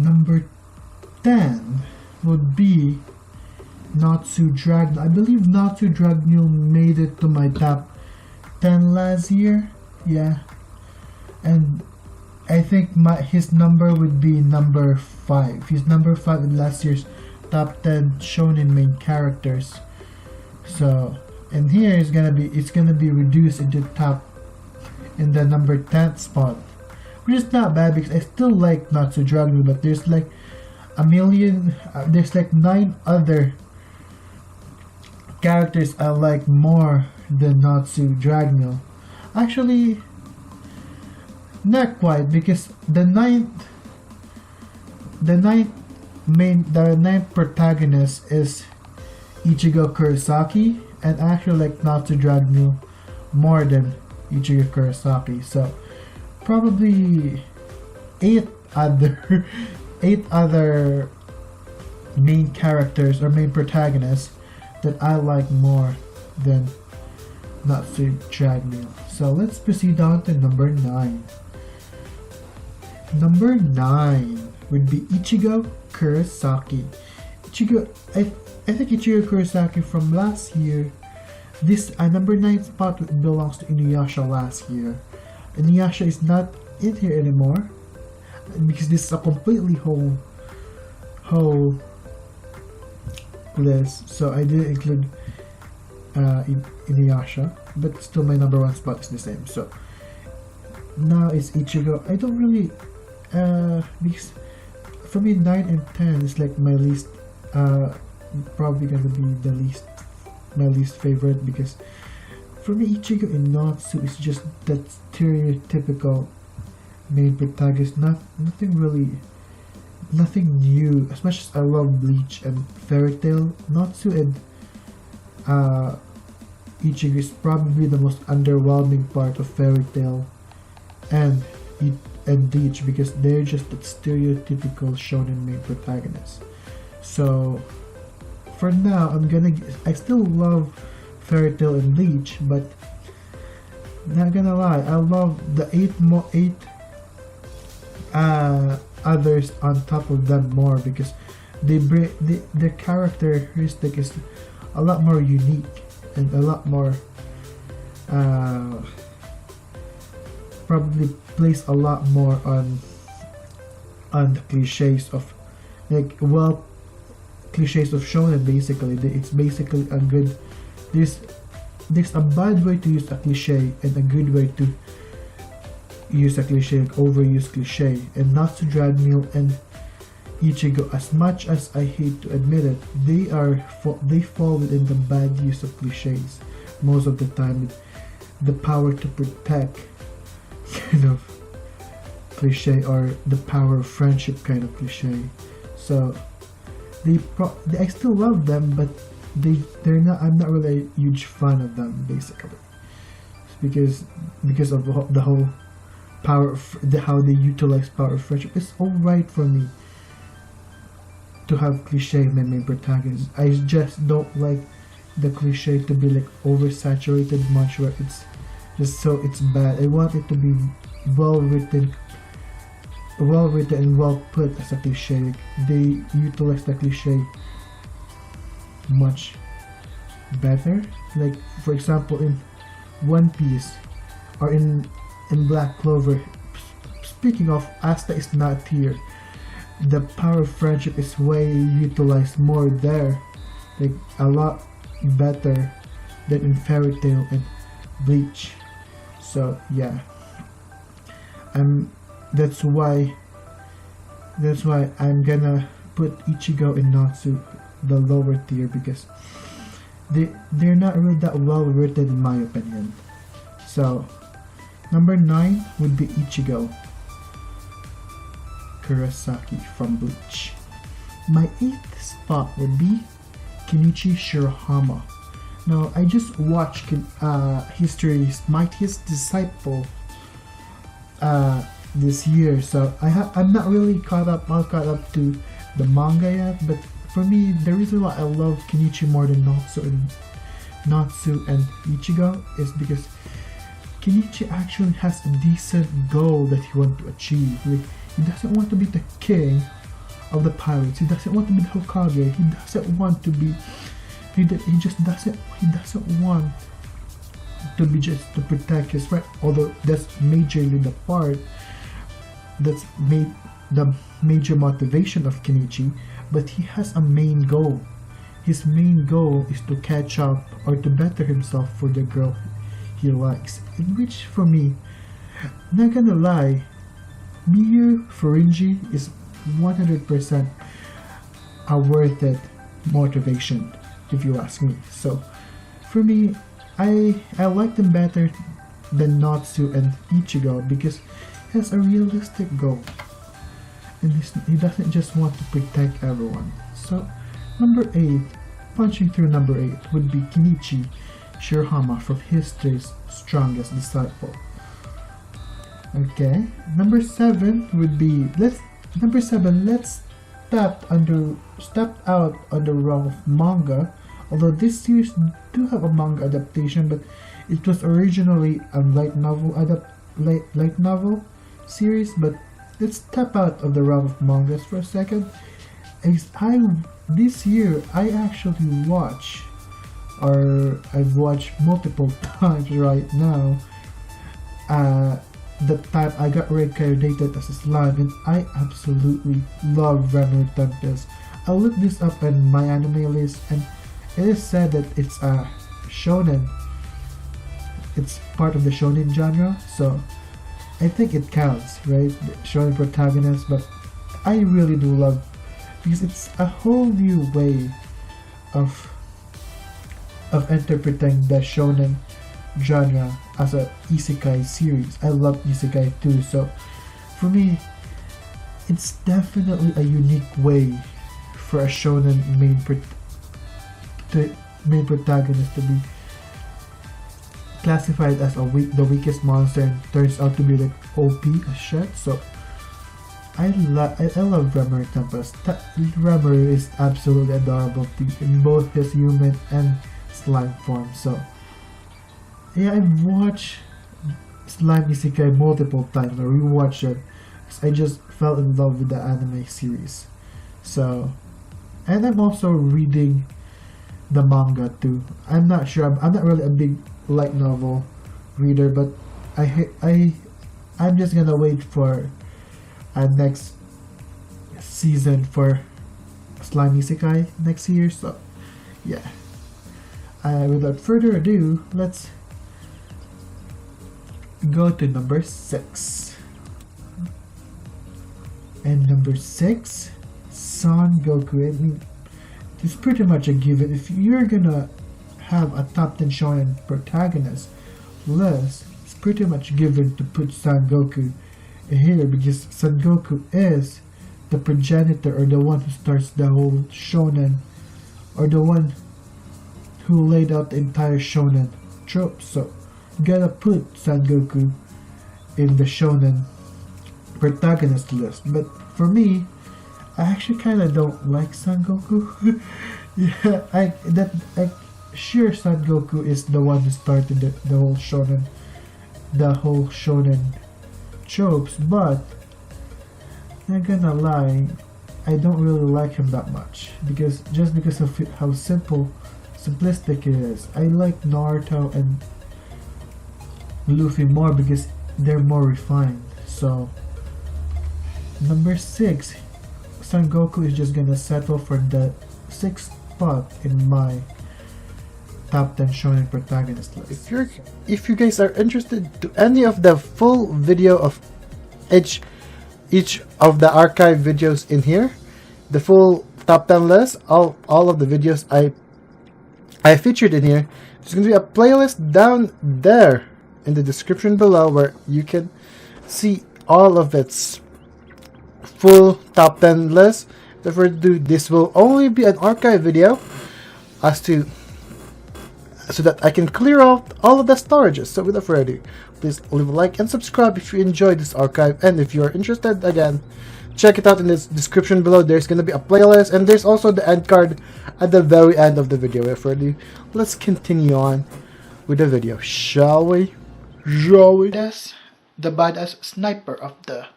Number 10 would be Natsu Dragon. I believe Natsu Dragon made it to my top 10 last year. Yeah. And I think his number would be number 5. He's number 5 in last year's top 10 shonen main characters. So, and here it's gonna be reduced into in the number 10th spot, which is not bad because I still like Natsu Dragon, but there's like there's like 9 other characters I like more than Natsu Dragon. Actually, not quite, because the ninth protagonist is Ichigo Kurosaki, and I actually like Natsu Dragon more than Ichigo Kurosaki. So probably 8 other main characters or main protagonists that I like more than Natsu Dragon. So let's proceed on to number 9. Number 9 would be Ichigo Kurosaki. I think Ichigo Kurosaki from last year. This number 9 spot belongs to Inuyasha last year. Inuyasha is not in here anymore because this is a completely whole list. So I didn't include Inuyasha, but still my number 1 spot is the same. So now it's Ichigo. I don't really because for me 9 and 10 is like my least probably gonna be my least favorite, because for me Ichigo and Natsu is just that stereotypical main protagonist. Nothing new. As much as I love Bleach and Fairy Tail, Natsu and Ichigo is probably the most underwhelming part of Fairy Tail and Bleach, because they're just that stereotypical shonen main protagonist. So for now, I still love Fairy Tail and Bleach, but not gonna lie, I love the 8 others on top of them more, because their characteristic is a lot more unique and a lot more probably plays a lot more on the cliches of cliches of shonen. Basically, it's basically a good, there's a bad way to use a cliche and a good way to use a cliche, like overuse cliche. And Natsu Dragon and Ichigo, as much as I hate to admit it, they fall within the bad use of cliches most of the time. The power to protect kind of cliche, or the power of friendship kind of cliche. So I still love them, but I'm not really a huge fan of them, basically, because of the whole power of how they utilize power of friendship. It's alright for me to have cliche main protagonists. I just don't like the cliche to be like oversaturated much, where it's just so it's bad. I want it to be well written and well put as a cliche. They utilize the cliche much better. Like for example, in One Piece or in Black Clover. Speaking of, Asta is not here. The power of friendship is way utilized more there, like a lot better than in Fairy Tail and Bleach. So yeah, that's why I'm gonna put Ichigo and Natsu the lower tier, because they're not really that well written in my opinion. So number 9 would be Ichigo Kurosaki from Bleach. My 8th spot would be Kenichi Shirahama. Now, I just watched History's Mightiest Disciple this year, so I'm not really caught up to the manga yet, but for me, the reason why I love Kenichi more than Natsu and Ichigo is because Kenichi actually has a decent goal that he wants to achieve. Like, he doesn't want to be the king of the pirates. He doesn't want to be the Hokage. He doesn't want to be. He just doesn't. He doesn't want to be just to protect his right. Although that's majorly the part that's made the major motivation of Kenichi, but he has a main goal. His main goal is to catch up or to better himself for the girl he likes. In which, for me, not gonna lie, Miyu Furinji is 100% a worth it motivation, if you ask me. So, for me, I like them better than Natsu and Ichigo because he has a realistic goal. And he doesn't just want to protect everyone. So, number 8, punching through number 8 would be Kenichi Shirahama from history's strongest disciple. Okay, number 7 would be let's step out on the realm of manga. Although this series do have a manga adaptation, but it was originally a light novel series. But let's step out of the realm of mangas for a second. This year I actually I've watched multiple times right now. The time I got reincarnated as a slime, and I absolutely love Remember Tempest. I looked this up in my anime list, and it is said that it's a shonen. It's part of the shonen genre, so I think it counts, right? The shonen protagonist, but I really do love because it's a whole new way of interpreting the shonen genre as a isekai series. I love isekai too, so for me it's definitely a unique way for a shonen main protagonist to be classified as the weakest monster and turns out to be like OP as shit. So I love Remember Tempest. Remember is absolutely adorable too, in both his human and slime form. So yeah, I've watched Slime Isekai multiple times. I rewatched it because I just fell in love with the anime series. So, and I'm also reading the manga too. I'm not sure. I'm not really a big light novel reader, but I'm just gonna wait for next season for Slime Isekai next year. So, yeah. Without further ado, let's go to number 6. And number 6, Son Goku. I mean, it's pretty much a given. If you're gonna have a top 10 shonen protagonist list, it's pretty much given to put Son Goku in here because Son Goku is the progenitor or the one who starts the whole shonen, or the one who laid out the entire shonen trope. So gotta put Son Goku in the shonen protagonist list. But for me, I actually kind of don't like Son Goku. Yeah, sure, Son Goku is the one who started the whole shonen tropes, but not gonna lie, I don't really like him that much because of how simplistic it is. I like Naruto and Luffy more because they're more refined. So number 6, Son Goku is just gonna settle for the 6th spot in my top 10 shonen protagonist list. If you guys are interested to any of the full video of each of the archive videos in here, the full top 10 list, all of the videos I featured in here, there's gonna be a playlist down there in the description below where you can see all of its full top 10 list. Therefore, this will only be an archive video so that I can clear out all of the storages. So without further ado, please leave a like and subscribe if you enjoyed this archive, and if you are interested, again, check it out in the description below. There's gonna be a playlist, and there's also the end card at the very end of the video. Without further ado, let's continue on with the video, shall we? That's the badass sniper of the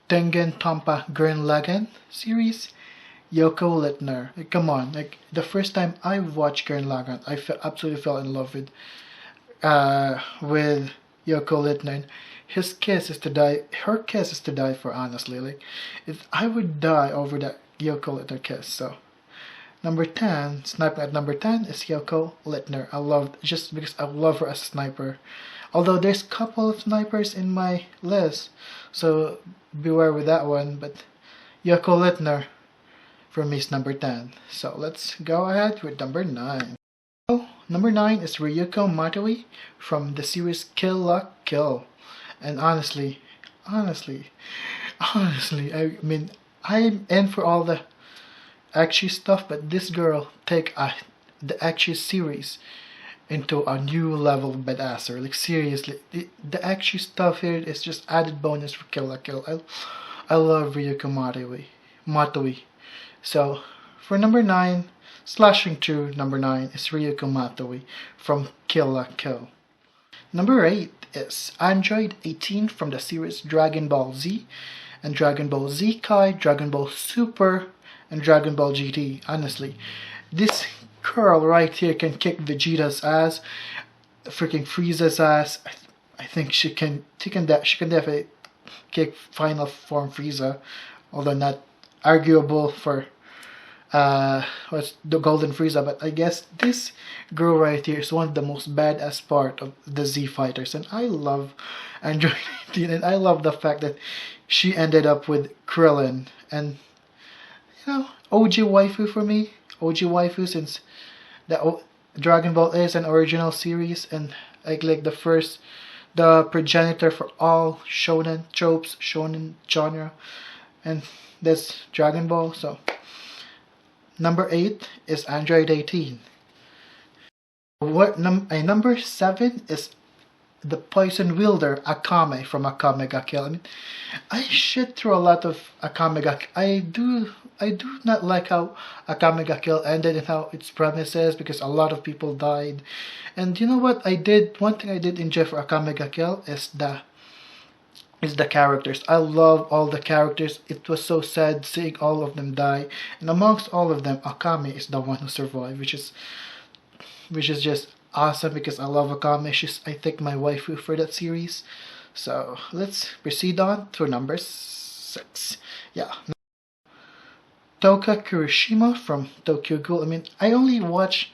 Tengen Tompa Gurren Lagann series, Yoko Littner. Like, come on, like the first time I watched Gurren Lagann, I absolutely fell in love with Yoko Littner. His kiss is to die. Her kiss is to die for. Honestly, like, if I would die over that Yoko Littner kiss. So, number 10, sniper at number 10 is Yoko Littner. I love just because I love her as a sniper. Although there's a couple of snipers in my list, so beware with that one. But Yoko Littner for me is number 10. So let's go ahead with number 9. Oh, number 9 is Ryuko Matoi from the series Kill la Kill. And honestly, I mean, I'm in for all the action stuff, but this girl take the action series into a new level of badasser. Like, seriously, the action stuff here is just added bonus for Kill la Kill. I love Ryuko Matoi. So for number 9, slashing through number 9 is Ryuko Matoi from Kill la Kill. Number 8 is Android 18 from the series Dragon Ball Z and Dragon Ball Z Kai, Dragon Ball Super, and Dragon Ball GT. Honestly, this girl right here can kick Vegeta's ass, freaking Frieza's ass. I think she can definitely kick Final Form Frieza, although not arguable for what's the Golden Frieza. But I guess this girl right here is one of the most badass part of the Z Fighters, and I love Android 18, and I love the fact that she ended up with Krillin, and you know, OG waifu for me, OG waifu, since the Dragon Ball is an original series, and like the progenitor for all shonen tropes, shonen genre, and that's Dragon Ball. So number 8 is Android 18. Number 7 is the Poison Wielder Akame from Akame ga Kill. I mean, I shit through a lot of Akame ga Kill. I do not like how Akame ga Kill ended and how its premise is, because a lot of people died. And you know what I did? One thing I did enjoy for Akame ga Kill is the characters. I love all the characters. It was so sad seeing all of them die, and amongst all of them, Akame is the one who survived, which is just awesome, because I love Akame. She's, I think, my waifu for that series. So let's proceed on to number 6. Yeah, Toka Kirishima from Tokyo Ghoul. I mean, I only watched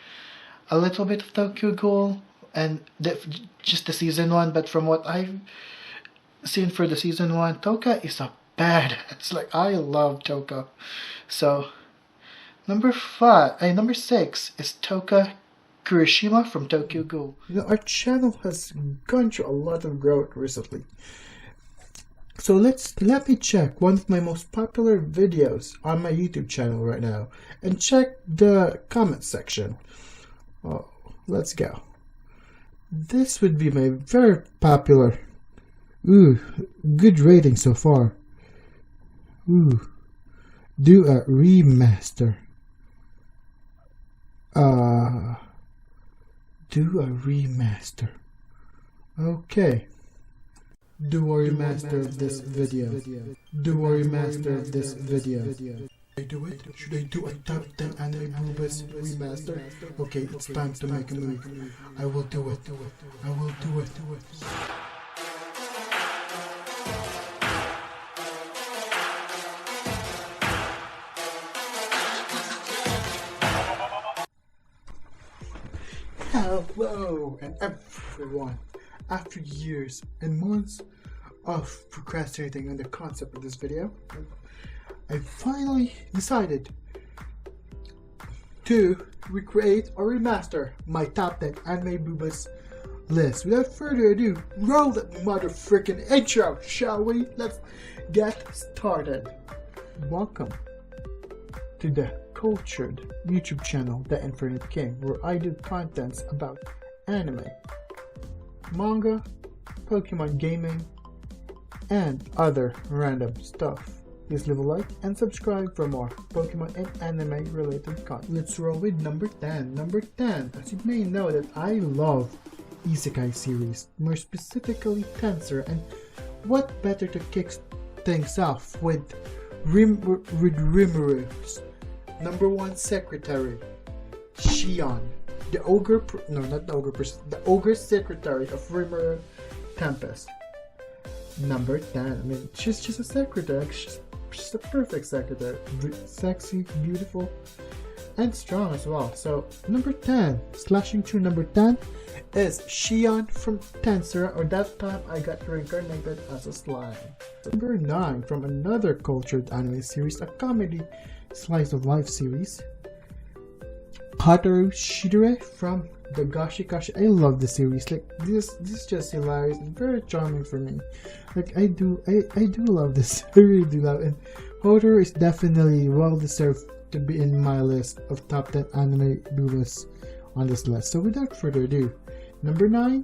a little bit of Tokyo Ghoul and just the season 1, but from what I've seen for the season 1, Toka is a badass. Like, I love Toka. So number 6 is Toka Kirishima from Tokyo Ghoul. You know, our channel has gone through a lot of growth recently. So let me check one of my most popular videos on my YouTube channel right now, and check the comment section. Oh, let's go. This would be my very popular. Ooh, good rating so far. Ooh, do a remaster. Do a remaster. Okay. Do a remaster of this video. Do a remaster of this video. Should I do it? Should I do a top 10 anime movies remaster? Okay, it's time to make a move. I will do it. I will do it. Hello and everyone. After years and months of procrastinating on the concept of this video, I finally decided to recreate or remaster my top 10 anime boobas list. Without further ado, roll that mother freaking intro, shall we? Let's get started. Welcome to the cultured YouTube channel, The Infinite King, where I do contents about anime, manga, Pokemon gaming, and other random stuff. Please leave a like and subscribe for more Pokemon and anime related content. Let's roll with number 10. Number 10, as you may know that I love Isekai series, more specifically Tensura, and what better to things off with Rimuru's number 1 secretary, Shion, the ogre, no, not the ogre person, the ogre secretary of Rimuru Tempest. Number 10, I mean, she's just a secretary, she's a perfect secretary, sexy, beautiful, and strong as well. So, number 10, slashing through number 10, is Shion from Tensura, or that time I got reincarnated as a slime. Number 9, from another cultured anime series, a comedy slice of life series, Hataru Shidore from the Gashikashi. I love the series. Like this is just hilarious and very charming for me. Like I do love this. I really do love it. And Hataru is definitely well deserved to be in my list of top 10 anime duelists on this list. So without further ado, number 9,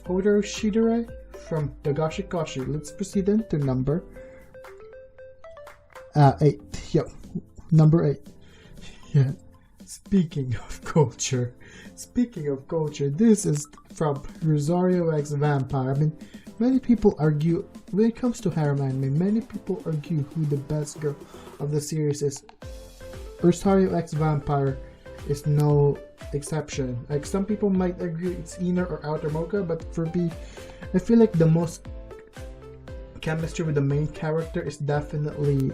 Hataru Shidore from the Gashikashi. Let's proceed then to number 8. Yo, number 8. Yeah. Speaking of culture, this is from Rosario X Vampire. I mean, many people argue, when it comes to harem anime, many people argue who the best girl of the series is. Rosario X Vampire is no exception. Like, some people might argue it's inner or outer mocha, but for me, I feel like the most chemistry with the main character is definitely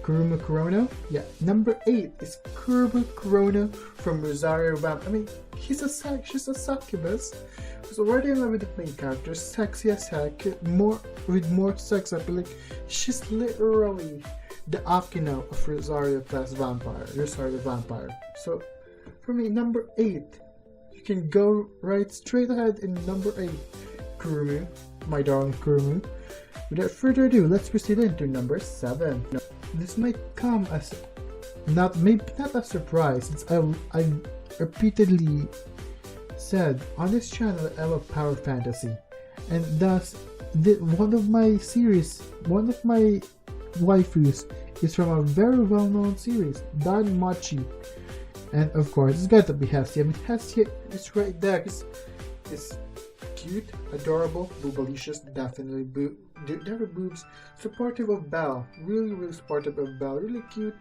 Kuruma Kurono. Yeah, number 8 is Kuruma Kurono from Rosario Vampire. I mean, she's a succubus who's already in love with the main character, sexy as heck, with more sex appeal. Like, she's literally the Akino of Rosario Vampire. So, for me, number 8, you can go right straight ahead in number 8, Kuruma, my darling Kuruma. Without further ado, let's proceed into number 7. This might come as not a surprise, since I repeatedly said on this channel that I love power fantasy, and thus one of my waifus is from a very well-known series, Dan Machi, and of course it's got to be Hestia. I mean, Hestia is right there. It's cute, adorable, boobalicious, definitely never boobs, supportive of Belle, really supportive of Belle, really cute,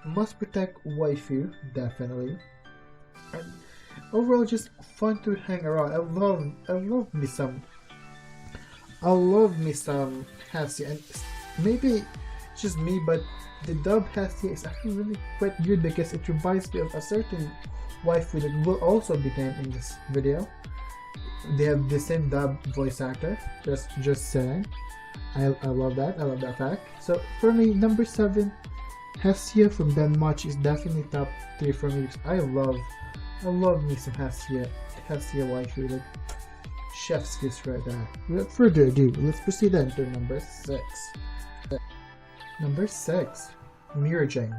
must protect waifu, definitely, and overall just fun to hang around. I love me some Hestia, and maybe it's just me, but the dub Hestia is actually really quite good because it reminds me of a certain waifu that will also be named in this video. They have the same dub voice actor, just saying. I love that. I love that fact. So for me, number 7, Hestia from Denmark is definitely top 3 for me. I love me some Hestia waifu, like chef's kiss right there. Without further ado, let's proceed then to number 6. Number 6, Mirror Jane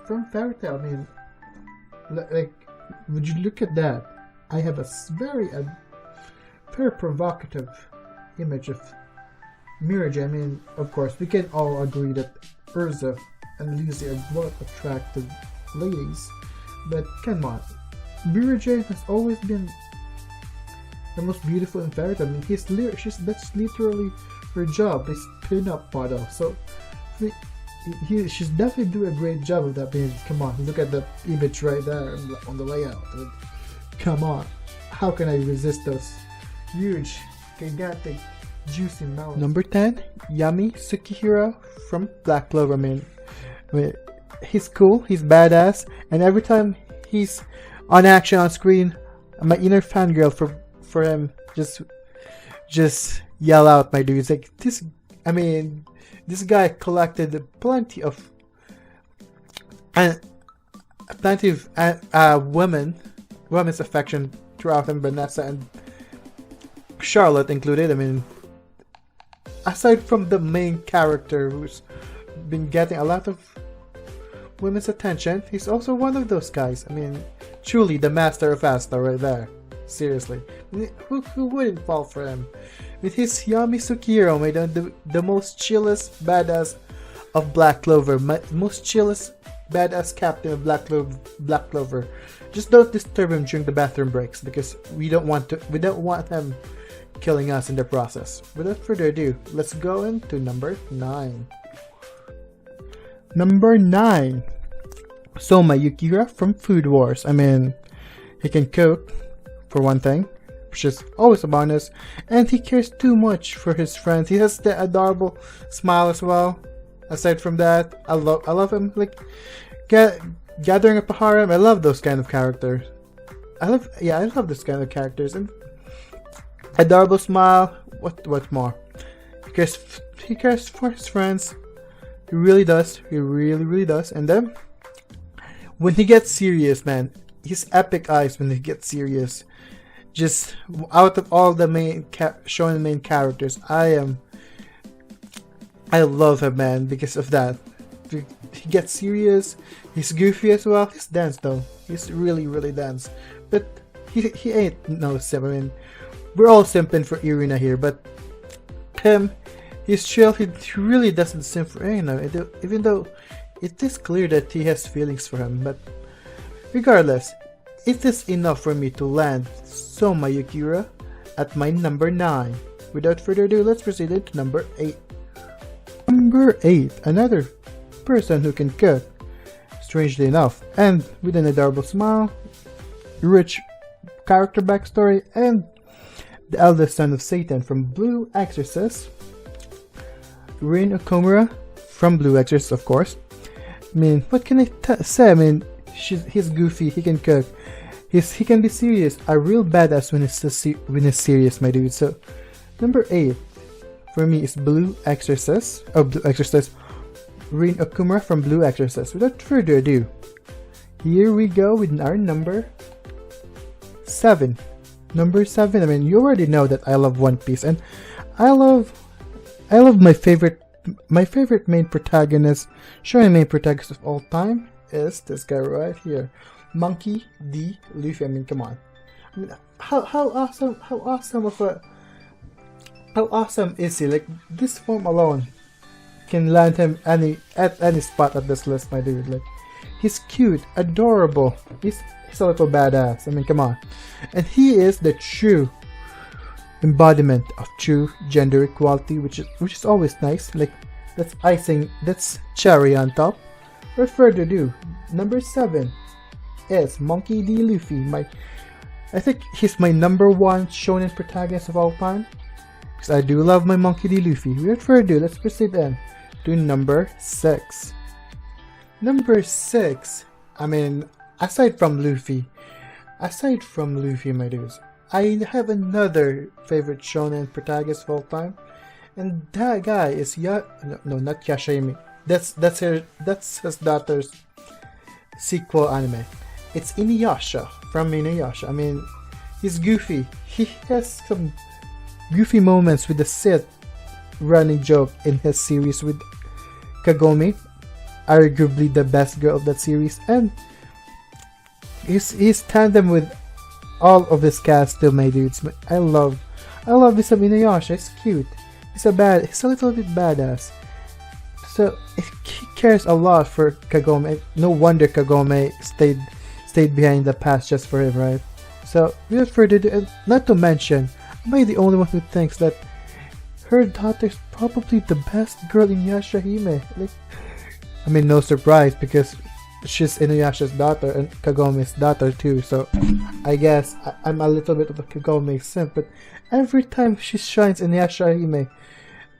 from Fairy Tail. I mean, like, would you look at that? I have a very provocative image of Mirror Jane. I mean, of course, we can all agree that Urza and Lucy are both attractive ladies, but come on, Mirror Jane has always been the most beautiful in Fairy Tail. I mean, that's literally her job, is pin-up model. So she's definitely doing a great job of that. I mean, come on, look at the image right there on the layout. I mean, come on, how can I resist those huge, gigantic, juicy melons? Number 10, Yami Tsukihiro from Black Clover. I mean, he's cool, he's badass, and every time he's on action on screen, my inner fangirl for him just yell out, my dude. It's like this. I mean, this guy collected plenty of women's affection throughout him, Vanessa and Charlotte included. I mean, aside from the main character who's been getting a lot of women's attention, he's also one of those guys. I mean, truly the master of Asta right there. Seriously, who wouldn't fall for him? With his Yami Tsukihiro made the most chillest badass of Black Clover, most chillest badass captain of Black Clover. Just don't disturb him during the bathroom breaks, because we don't want him killing us in the process. Without further ado, let's go into number 9. Number 9. Soma Yukira from Food Wars. I mean, he can cook, for one thing, which is always a bonus, and he cares too much for his friends. He has the adorable smile as well. Aside from that, I love him. Like, gathering up a harem. I love those kind of characters. I love this kind of characters. And adorable smile. What more? He cares for his friends. He really does. He really does. And then when he gets serious, man, his epic eyes when he gets serious. Just out of all the main characters, I love him, man, because of that. He gets serious. He's goofy as well. He's dense though. He's really dense. But he ain't no simp. I mean, we're all simping for Irina here, but him, he's chill. He really doesn't simp for Irina, even though it is clear that he has feelings for him. But regardless, it is enough for me to land Soma Yukira at my number 9. Without further ado, let's proceed into number 8. Number 8, another person who can cook, strangely enough, and with an adorable smile, rich character backstory, and the eldest son of Satan from Blue Exorcist, Rin Okumura from Blue Exorcist, of course. I mean, what can I say? I mean, he's goofy, he can cook, he can be serious, a real badass when he's serious, my dude. So, number 8 for me is Blue Exorcist, Rin Okumura from Blue Exorcist. Without further ado, here we go with our number 7. Number 7, I mean, you already know that I love One Piece, and I love my favorite main protagonist, shonen main protagonist of all time is this guy right here, Monkey D. Luffy. I mean, come on. I mean, how awesome is he? Like, this form alone can land him at any spot of this list, my dude. Like, he's cute, adorable. He's a little badass. I mean, come on. And he is the true embodiment of true gender equality, which is always nice. Like, that's cherry on top. Without further ado, number 7 is Monkey D. Luffy. I think he's my number 1 shonen protagonist of all time, because I do love my Monkey D. Luffy. Without further ado, let's proceed then to number 6. Number 6, I mean, aside from Luffy, my dudes, I have another favorite shonen protagonist of all time, and that guy is not Yashahime. That's his daughter's sequel anime. It's Inuyasha from Inuyasha. I mean, he's goofy. He has some goofy moments with the Sith running joke in his series with Kagome, arguably the best girl of that series, and he's tandem with all of his cast still, my dudes. I love this Inuyasha. It's cute. He's a little bit badass. So he cares a lot for Kagome. No wonder Kagome stayed behind the past just for him, right? So without further ado, and not to mention, am I the only one who thinks that her daughter's probably the best girl in Yashahime? Like, I mean, no surprise, because she's Inuyasha's daughter and Kagome's daughter too. So I guess I'm a little bit of a Kagome simp, but every time she shines in Yashahime,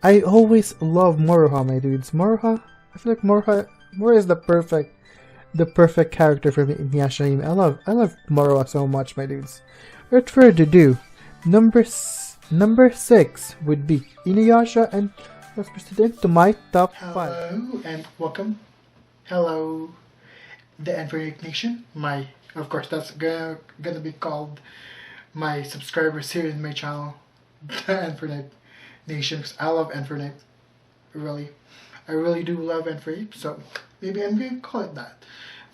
I always love Moroha, my dudes. Moroha, I feel like Moroha is the perfect character for me in Yashahime. I love Moroha so much, my dudes. Without further ado, number 6 would be Inuyasha, and let's proceed into my top 5. Hello and welcome. Hello, the Infinite Nation. Of course, that's gonna be called my subscribers here in my channel, the Infinite Nation, because I love Infinite. I really do love Infinite. So maybe I'm gonna call it that.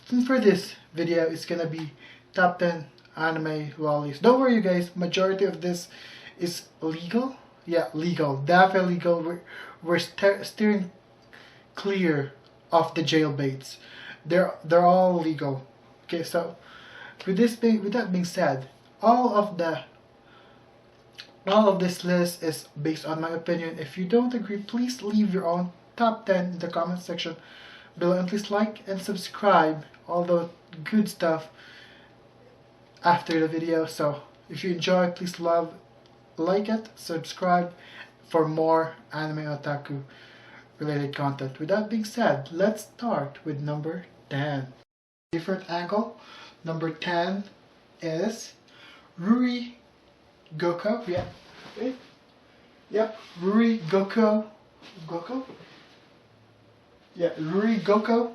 And for this video, it's gonna be top 10 anime lollies. Don't worry, you guys. Majority of this is legal. Yeah, legal. Definitely legal. We're steering clear of the jailbaits. They're all legal. Okay, so with that being said, all of the all of this list is based on my opinion. If you don't agree, please leave your own top 10 in the comment section below, and please like and subscribe, all the good stuff after the video. So if you enjoy, please like it, subscribe for more anime otaku related content. With that being said, let's start with number 10. Different angle. Number 10 is Ruri Goko. Yeah. Okay. Yep. Ruri Goko. Goko? Yeah, Ruri Goko.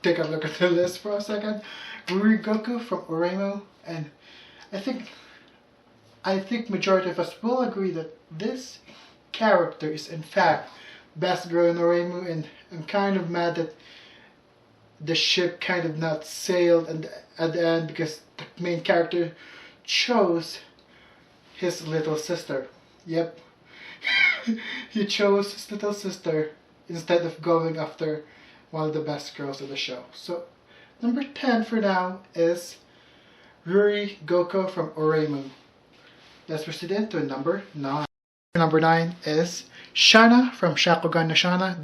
Take a look at the list for a second. Ruri Goko from Oremo, and I think majority of us will agree that this character is in fact best girl in Oremo, and I'm kind of mad that the ship kind of not sailed at the end because the main character chose his little sister. Yep. He chose his little sister instead of going after one of the best girls of the show. So number 10 for now is Ruri Goko from Oremu. Let's proceed into number 9. Number 9 is Shana from Shakugan no Shana.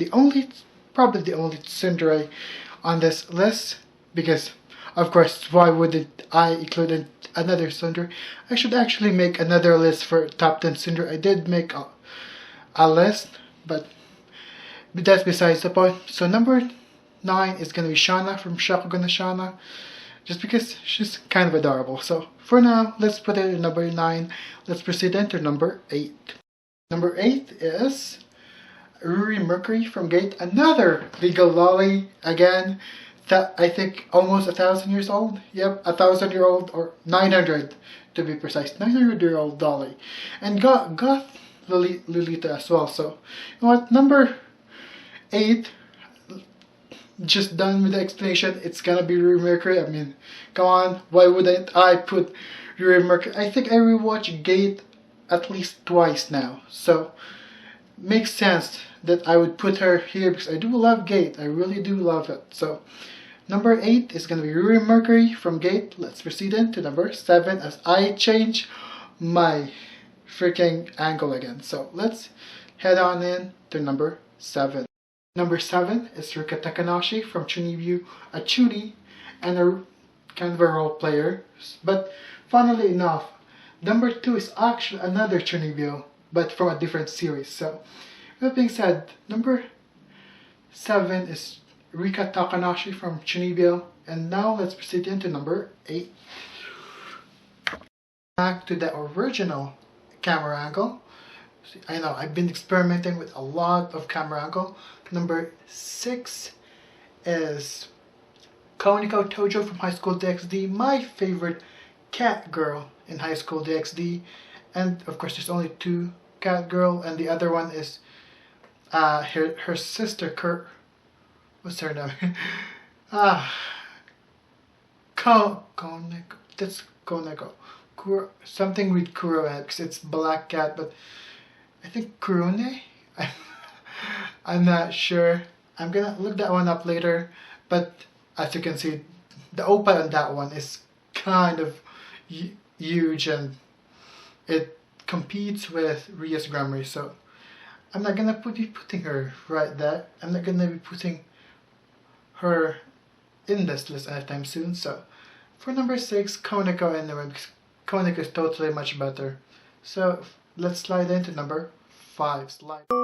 Probably the only tsundere on this list, because of course why wouldn't I include another tsundere? I should actually make another list for top 10 tsundere. I did make a list, but that's besides the point. So number 9 is going to be Shana from Shakugan no Shana, just because she's kind of adorable. So for now, let's put it at number 9. Let's proceed into number 8. Number 8 is Ruri Mercury from Gate, another legal lolly again. I think almost 1,000 years old. Yep, 1,000-year-old, or 900 to be precise, 900-year-old dolly, and got Lolita as well. So you know what? Number 8. Just done with the explanation. It's gonna be Ruri Mercury. I mean, come on, why wouldn't I put Ruri Mercury? I think I rewatched Gate at least twice now, so makes sense that I would put her here because I do love Gate. I really do love it. So number 8 is gonna be Ruri Mercury from Gate. Let's proceed into number 7 as I change my freaking angle again. So let's head on in to number 7. Number 7 is Rika Takanashi from Chunibyu, a Chuni and a kind of a role player. But funnily enough, number 2 is actually another Chunibyu, but from a different series. So with that being said, number 7 is Rika Takanashi from Chunibyu. And now let's proceed into number 8. Back to the original camera angle. I know I've been experimenting with a lot of camera angle. Number 6 is Koniko Tojo from High School DxD, my favorite cat girl in High School DxD. And of course there's only 2 cat girl, and the other one is her sister what's her name? Koneko. That's Koneko. Something with Kuro because it's black cat, but I think Kurone? I'm not sure. I'm gonna look that one up later, but as you can see, the opal on that one is kind of huge, and it competes with Ria's Grammar, so I'm not gonna be putting her right there. I'm not gonna be putting her in this list anytime soon. So for number 6, Koneko anyway, because Koneko is totally much better. So let's slide into number 5. Slide.